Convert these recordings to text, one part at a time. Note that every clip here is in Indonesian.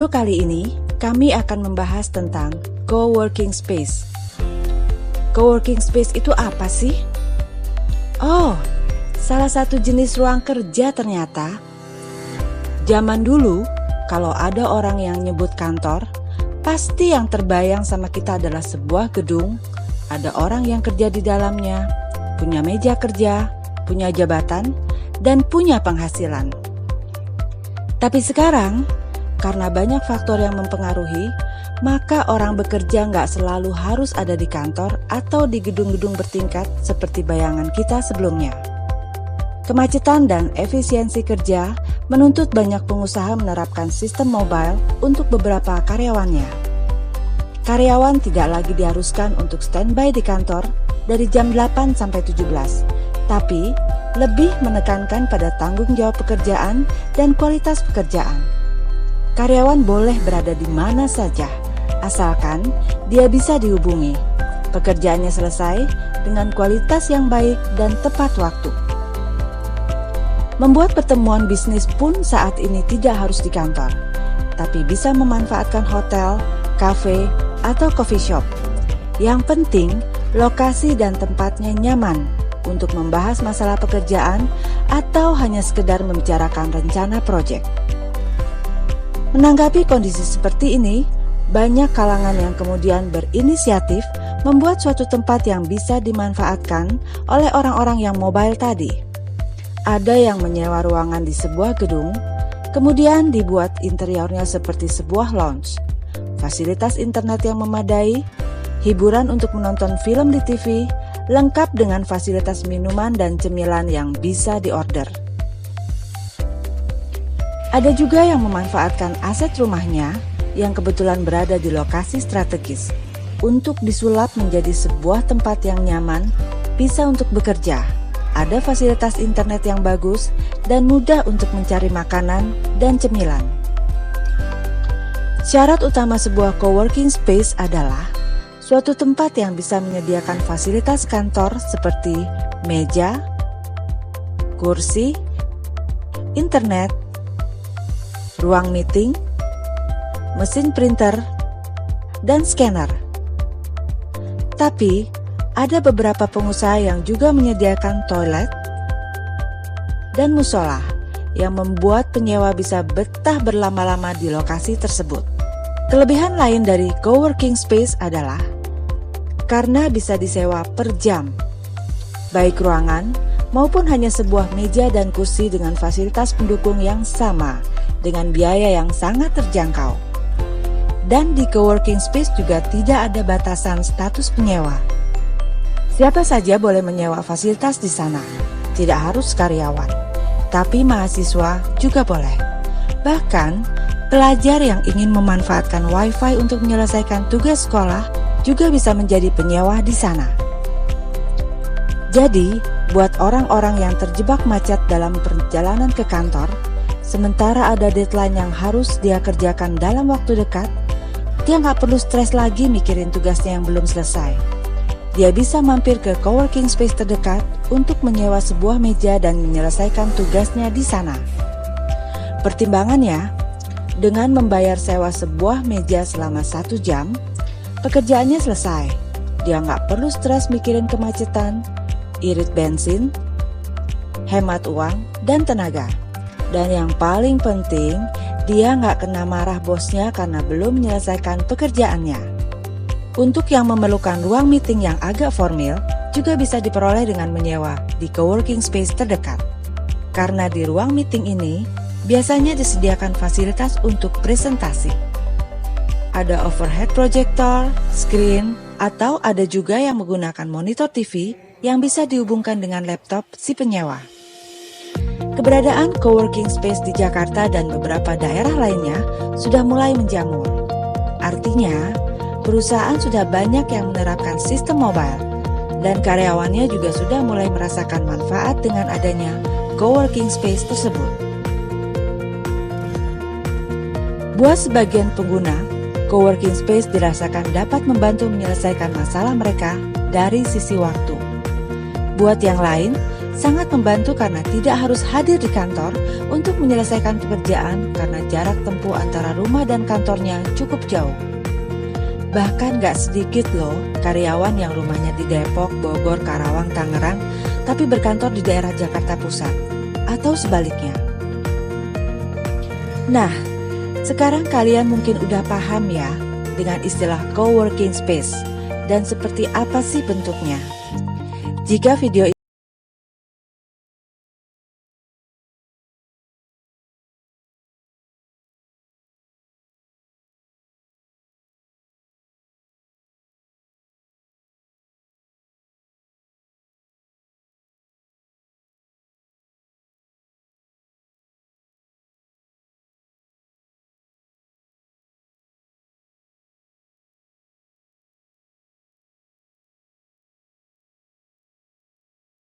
Kali ini, kami akan membahas tentang coworking space. Coworking space itu apa sih? Oh, salah satu jenis ruang kerja ternyata. Zaman dulu, kalau ada orang yang nyebut kantor, pasti yang terbayang sama kita adalah sebuah gedung, ada orang yang kerja di dalamnya, punya meja kerja, punya jabatan, dan punya penghasilan. Tapi sekarang, karena banyak faktor yang mempengaruhi, maka orang bekerja nggak selalu harus ada di kantor atau di gedung-gedung bertingkat seperti bayangan kita sebelumnya. Kemacetan dan efisiensi kerja menuntut banyak pengusaha menerapkan sistem mobile untuk beberapa karyawannya. Karyawan tidak lagi diharuskan untuk standby di kantor dari jam 8 sampai 17, tapi lebih menekankan pada tanggung jawab pekerjaan dan kualitas pekerjaan. Karyawan boleh berada di mana saja, asalkan dia bisa dihubungi. Pekerjaannya selesai dengan kualitas yang baik dan tepat waktu. Membuat pertemuan bisnis pun saat ini tidak harus di kantor, tapi bisa memanfaatkan hotel, kafe, atau coffee shop. Yang penting, lokasi dan tempatnya nyaman untuk membahas masalah pekerjaan atau hanya sekedar membicarakan rencana proyek. Menanggapi kondisi seperti ini, banyak kalangan yang kemudian berinisiatif membuat suatu tempat yang bisa dimanfaatkan oleh orang-orang yang mobile tadi. Ada yang menyewa ruangan di sebuah gedung, kemudian dibuat interiornya seperti sebuah lounge, fasilitas internet yang memadai, hiburan untuk menonton film di TV, lengkap dengan fasilitas minuman dan cemilan yang bisa diorder. Ada juga yang memanfaatkan aset rumahnya yang kebetulan berada di lokasi strategis untuk disulap menjadi sebuah tempat yang nyaman, bisa untuk bekerja, ada fasilitas internet yang bagus, dan mudah untuk mencari makanan dan cemilan. Syarat utama sebuah coworking space adalah suatu tempat yang bisa menyediakan fasilitas kantor seperti meja, kursi, internet, ruang meeting, mesin printer, dan scanner. Tapi, ada beberapa pengusaha yang juga menyediakan toilet dan musola yang membuat penyewa bisa betah berlama-lama di lokasi tersebut. Kelebihan lain dari coworking space adalah karena bisa disewa per jam, baik ruangan maupun hanya sebuah meja dan kursi dengan fasilitas pendukung yang sama, dengan biaya yang sangat terjangkau. Dan di coworking space juga tidak ada batasan status penyewa. Siapa saja boleh menyewa fasilitas di sana, tidak harus karyawan, tapi mahasiswa juga boleh. Bahkan, pelajar yang ingin memanfaatkan wifi untuk menyelesaikan tugas sekolah juga bisa menjadi penyewa di sana. Jadi, buat orang-orang yang terjebak macet dalam perjalanan ke kantor, sementara ada deadline yang harus dia kerjakan dalam waktu dekat, dia nggak perlu stres lagi mikirin tugasnya yang belum selesai. Dia bisa mampir ke coworking space terdekat untuk menyewa sebuah meja dan menyelesaikan tugasnya di sana. Pertimbangannya, dengan membayar sewa sebuah meja selama 1 jam, pekerjaannya selesai. Dia nggak perlu stres mikirin kemacetan, irit bensin, hemat uang, dan tenaga. Dan yang paling penting, dia nggak kena marah bosnya karena belum menyelesaikan pekerjaannya. Untuk yang memerlukan ruang meeting yang agak formal, juga bisa diperoleh dengan menyewa di coworking space terdekat. Karena di ruang meeting ini, biasanya disediakan fasilitas untuk presentasi. Ada overhead projector, screen, atau ada juga yang menggunakan monitor TV yang bisa dihubungkan dengan laptop si penyewa. Keberadaan coworking space di Jakarta dan beberapa daerah lainnya sudah mulai menjamur. Artinya, perusahaan sudah banyak yang menerapkan sistem mobile, dan karyawannya juga sudah mulai merasakan manfaat dengan adanya coworking space tersebut. Buat sebagian pengguna, coworking space dirasakan dapat membantu menyelesaikan masalah mereka dari sisi waktu. Buat yang lain, Sangat membantu karena tidak harus hadir di kantor untuk menyelesaikan pekerjaan karena jarak tempuh antara rumah dan kantornya cukup jauh. Bahkan gak sedikit loh karyawan yang rumahnya di Depok, Bogor, Karawang, Tangerang, tapi berkantor di daerah Jakarta Pusat, atau sebaliknya. Nah, sekarang kalian mungkin udah paham ya dengan istilah coworking space dan seperti apa sih bentuknya. Jika video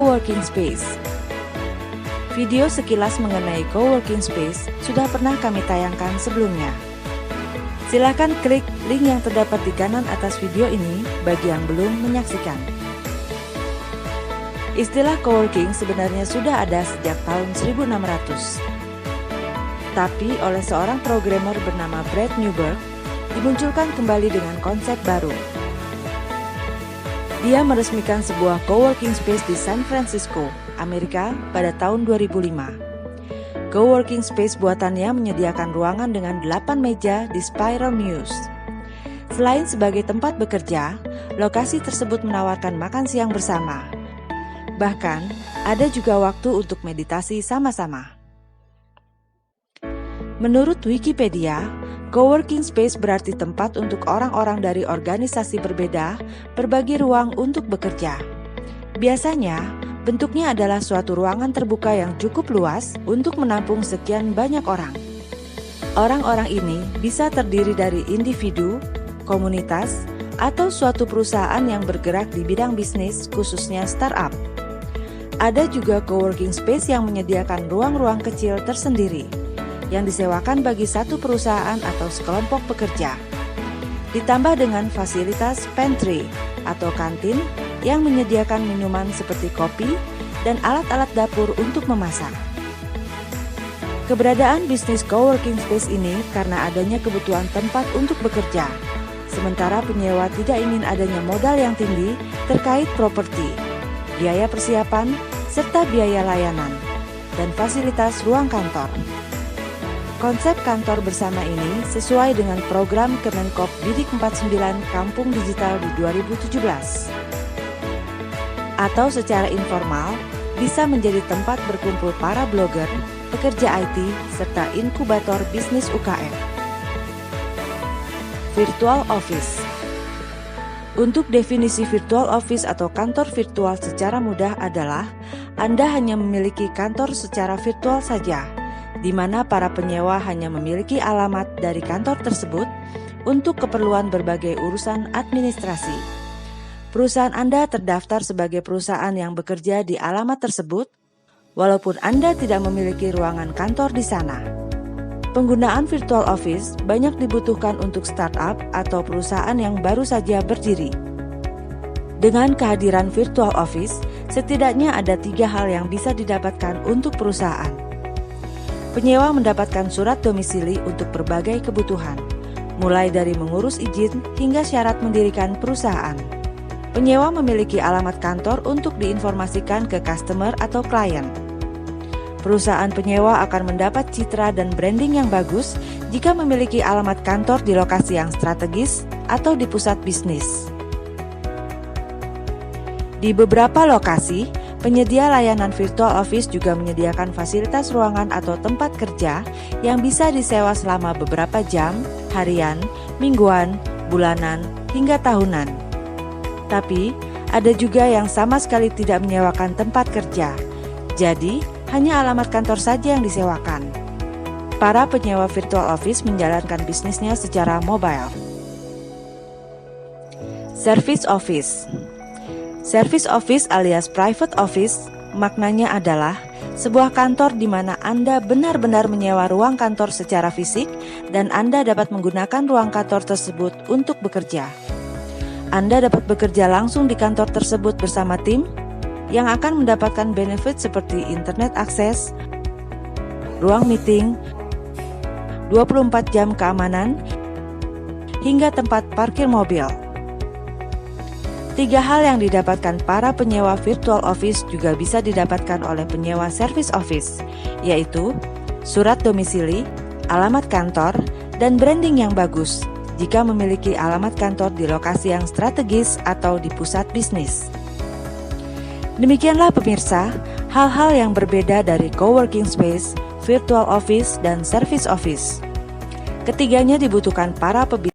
coworking space. Video sekilas mengenai coworking space sudah pernah kami tayangkan sebelumnya. Silakan klik link yang terdapat di kanan atas video ini bagi yang belum menyaksikan. Istilah coworking sebenarnya sudah ada sejak tahun 1600. Tapi oleh seorang programmer bernama Brad Newberg dimunculkan kembali dengan konsep baru. Dia meresmikan sebuah coworking space di San Francisco, Amerika pada tahun 2005. Coworking space buatannya menyediakan ruangan dengan 8 meja di Spiral Muse. Selain sebagai tempat bekerja, lokasi tersebut menawarkan makan siang bersama. Bahkan, ada juga waktu untuk meditasi sama-sama. Menurut Wikipedia, coworking space berarti tempat untuk orang-orang dari organisasi berbeda berbagi ruang untuk bekerja. Biasanya, bentuknya adalah suatu ruangan terbuka yang cukup luas untuk menampung sekian banyak orang. Orang-orang ini bisa terdiri dari individu, komunitas, atau suatu perusahaan yang bergerak di bidang bisnis, khususnya startup. Ada juga coworking space yang menyediakan ruang-ruang kecil tersendiri yang disewakan bagi satu perusahaan atau sekelompok pekerja. Ditambah dengan fasilitas pantry atau kantin yang menyediakan minuman seperti kopi dan alat-alat dapur untuk memasak. Keberadaan bisnis coworking space ini karena adanya kebutuhan tempat untuk bekerja, sementara penyewa tidak ingin adanya modal yang tinggi terkait properti, biaya persiapan, serta biaya layanan, dan fasilitas ruang kantor. Konsep kantor bersama ini sesuai dengan program Kemenkop Bidik 49 Kampung Digital di 2017. Atau secara informal, bisa menjadi tempat berkumpul para blogger, pekerja IT, serta inkubator bisnis UKM. Virtual Office. Untuk definisi virtual office atau kantor virtual secara mudah adalah Anda hanya memiliki kantor secara virtual saja, di mana para penyewa hanya memiliki alamat dari kantor tersebut untuk keperluan berbagai urusan administrasi. Perusahaan Anda terdaftar sebagai perusahaan yang bekerja di alamat tersebut, walaupun Anda tidak memiliki ruangan kantor di sana. Penggunaan virtual office banyak dibutuhkan untuk startup atau perusahaan yang baru saja berdiri. Dengan kehadiran virtual office, setidaknya ada 3 hal yang bisa didapatkan untuk perusahaan. Penyewa mendapatkan surat domisili untuk berbagai kebutuhan, mulai dari mengurus izin hingga syarat mendirikan perusahaan. Penyewa memiliki alamat kantor untuk diinformasikan ke customer atau klien. Perusahaan penyewa akan mendapat citra dan branding yang bagus jika memiliki alamat kantor di lokasi yang strategis atau di pusat bisnis. Di beberapa lokasi, penyedia layanan virtual office juga menyediakan fasilitas ruangan atau tempat kerja yang bisa disewa selama beberapa jam, harian, mingguan, bulanan, hingga tahunan. Tapi, ada juga yang sama sekali tidak menyewakan tempat kerja. Jadi, hanya alamat kantor saja yang disewakan. Para penyewa virtual office menjalankan bisnisnya secara mobile. Service office. Service office alias private office maknanya adalah sebuah kantor di mana Anda benar-benar menyewa ruang kantor secara fisik dan Anda dapat menggunakan ruang kantor tersebut untuk bekerja. Anda dapat bekerja langsung di kantor tersebut bersama tim, yang akan mendapatkan benefit seperti internet akses, ruang meeting, 24 jam keamanan, hingga tempat parkir mobil. 3 hal yang didapatkan para penyewa virtual office juga bisa didapatkan oleh penyewa service office, yaitu surat domisili, alamat kantor, dan branding yang bagus jika memiliki alamat kantor di lokasi yang strategis atau di pusat bisnis. Demikianlah pemirsa, hal-hal yang berbeda dari coworking space, virtual office, dan service office. Ketiganya dibutuhkan para pebisnis